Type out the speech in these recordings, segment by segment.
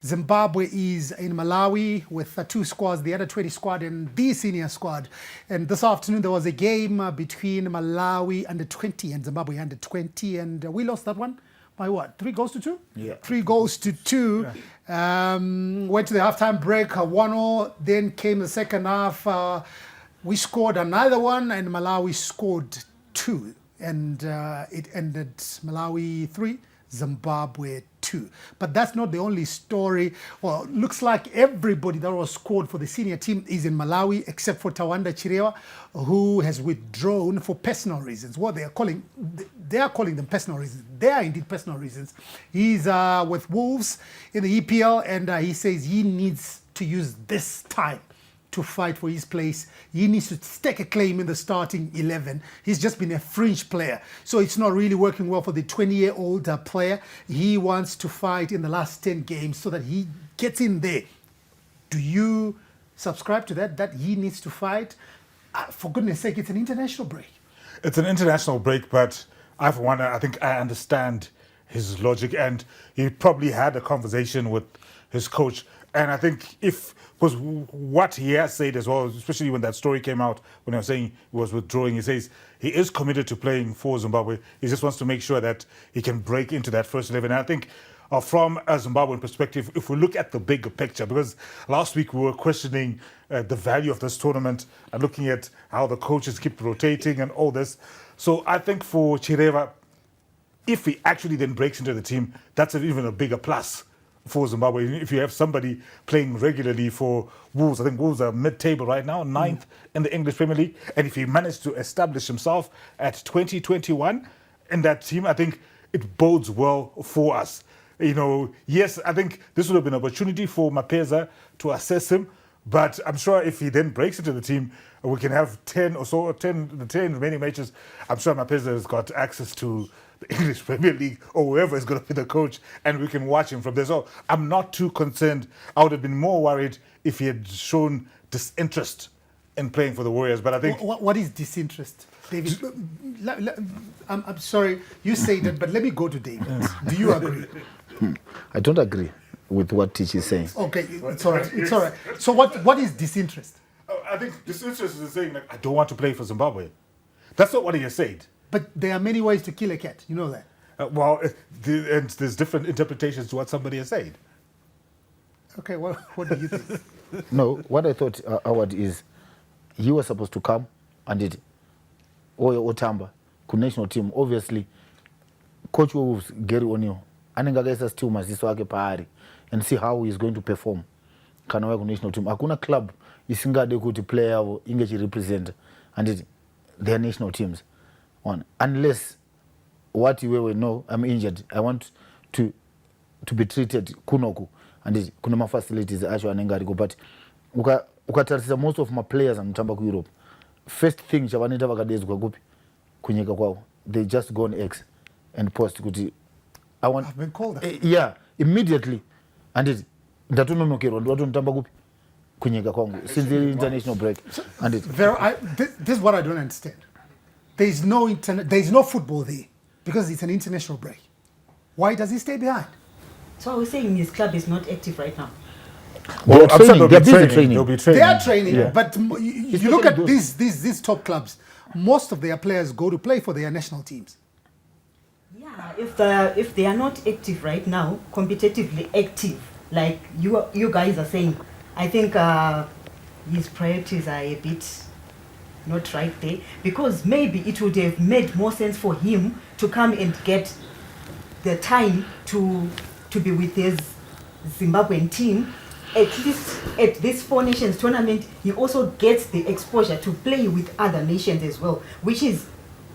Zimbabwe is in Malawi with two squads, the under-20 squad and the senior squad. And this afternoon there was a game between Malawi under-20 and Zimbabwe under-20, and we lost that one by what? 3-2? Yeah. 3-2. Yeah. Went to the halftime break, 1-0. Then came the second half. We scored another one, and Malawi scored 2. And it ended Malawi 3, Zimbabwe 2. But that's not the only story. Well, looks like everybody that was scored for the senior team is in Malawi except for Tawanda Chirewa, who has withdrawn for personal reasons. What they are calling them personal reasons. They are indeed personal reasons. He's with Wolves in the EPL, and he says he needs to use this time to fight for his place. He needs to stake a claim in the starting 11. He's just been a fringe player, so it's not really working well for the 20-year-old player. He wants to fight in the last 10 games so that he gets in there. Do you subscribe to that he needs to fight? For goodness sake, it's an international break. It's an international break, but I think I understand his logic, and he probably had a conversation with his coach. And I think because what he has said as well, especially when that story came out, when I was saying he was withdrawing, he says he is committed to playing for Zimbabwe. He just wants to make sure that he can break into that first 11. And I think from a Zimbabwean perspective, if we look at the bigger picture, because last week we were questioning the value of this tournament and looking at how the coaches keep rotating and all this. So I think for Chirewa, if he actually then breaks into the team, that's even a bigger plus for Zimbabwe. If you have somebody playing regularly for Wolves, I think Wolves are mid-table right now, 9th in the English Premier League, and if he managed to establish himself at 2021 in that team, I think it bodes well for us. Yes, I think this would have been an opportunity for Mapeza to assess him, but I'm sure if he then breaks into the team, we can have 10 remaining matches. I'm sure Mapeza has got access to the English Premier League or whoever is going to be the coach, and we can watch him from there. So I'm not too concerned. I would have been more worried if he had shown disinterest in playing for the Warriors. But I think... What is disinterest, David? I'm sorry, you say that, but let me go to David. Do you agree? I don't agree with what Teach is saying. Okay, it's all right. It's all right. So what is disinterest? I think disinterest is saying, I don't want to play for Zimbabwe. That's not what he has said. But there are many ways to kill a cat. You know that. And there's different interpretations to what somebody has said. Okay, what do you think? No, what I thought, Howard, is he was supposed to come and did Otamba, national team. Obviously, Coach Wolves, Gary O'Neill, anengakaisa still maziso ake paari and see how he's going to perform. Kana waya national team. Hakuna club isingade kuti player yavo inge represent and their national teams. Unless what you will know, I'm injured, I want to be treated kunoku and kuna facilities actually anengariko, but ukatarisisa most of my players anotamba ku Europe, first thing chavanoita vakadedzwa kupi kunyika kwavo, they just go on X and post kuti I've been called that. Yeah, immediately, and ndatononokerwa ndiwatonotamba kupi kunyika kwangu since the international break. And this is what I don't understand. There is no football there because it's an international break. Why does he stay behind? So we're saying his club is not active right now. Well, they're busy training. They are training, yeah. But you look at these top clubs, most of their players go to play for their national teams. Yeah, if they are not active right now, competitively active, like you guys are saying, I think his priorities are a bit not right there, because maybe it would have made more sense for him to come and get the time to be with his Zimbabwean team. At least at this Four Nations tournament, he also gets the exposure to play with other nations as well, which is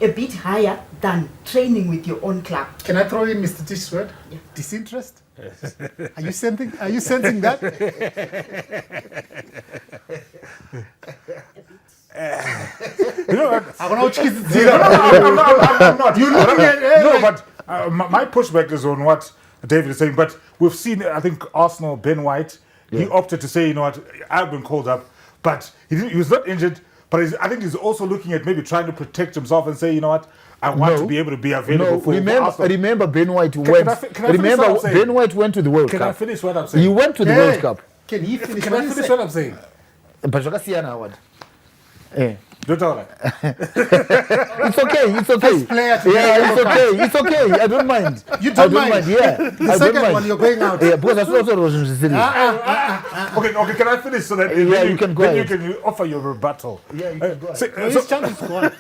a bit higher than training with your own club. Can I throw in Mr. Tish's word? Yeah. Disinterest? Are you sensing that? I'm not. You're looking at no, but my pushback is on what David is saying. But we've seen, I think, Arsenal, Ben White, he opted to say, you know what, I've been called up, but he was not injured. But I think he's also looking at maybe trying to protect himself and say, you know what, I want to be able to be available No, for remember Ben White went. can I finish what Remember I'm saying? Ben White went to the World Can I Cup. finish what I'm saying? He went to the Hey, World Cup. Can he finish? Can what I he finish said? what I'm saying? But zvakasiyana Howard. Don't tell that. It's okay. First player to Yeah, play it's okay. I don't mind. You I don't don't mind? Yeah. The I second don't mind. one, you're going out. Yeah, because I saw also Roshan Sisiri. Okay, can I finish so that you can go then ahead. you can offer your rebuttal? Yeah, you can go ahead. No, his chance is gone.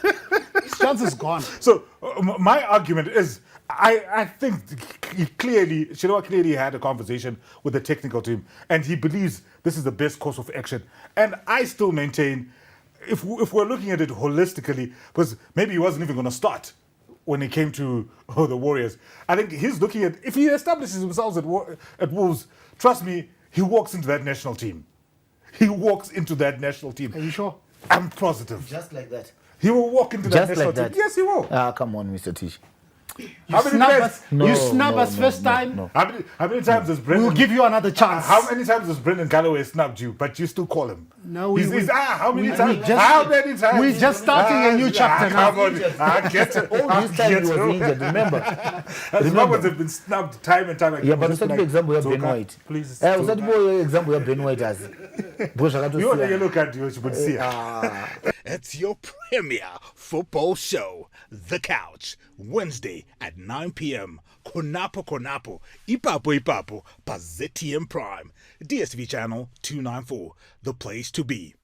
His chance is gone. So my argument is, I think Chirewa clearly had a conversation with the technical team, and he believes this is the best course of action. And I still maintain, if we're looking at it holistically, because maybe he wasn't even going to start when it came to the Warriors. I think he's looking at, if he establishes himself at Wolves, trust me, he walks into that national team. He walks into that national team. Are you sure? I'm positive. Just like that. He will walk into that Just national like that. team. Yes, he will. Come on, Mr. Tish. You snub us. No, you snub no, us no, first no, time. no. How many times has Brendan... We'll give you another chance. How many times has Brendan Galloway snubbed you, but you still call him? No, how many we times? just- How many times? we're just starting a new chapter now. Come on. I get it. All this time he was injured, remember? Zimbabweans have been snubbed time and time again. Yeah, but Just usati like, example ya Ben Zoka, White. Please. Usati bo example ya Ben White as. You want a yellow card, you should see it. It's your premier football show, The Couch, Wednesday at 9 p.m. Konapo, Ipapo, pa ZTM Prime, DSTV channel 294, the place to be.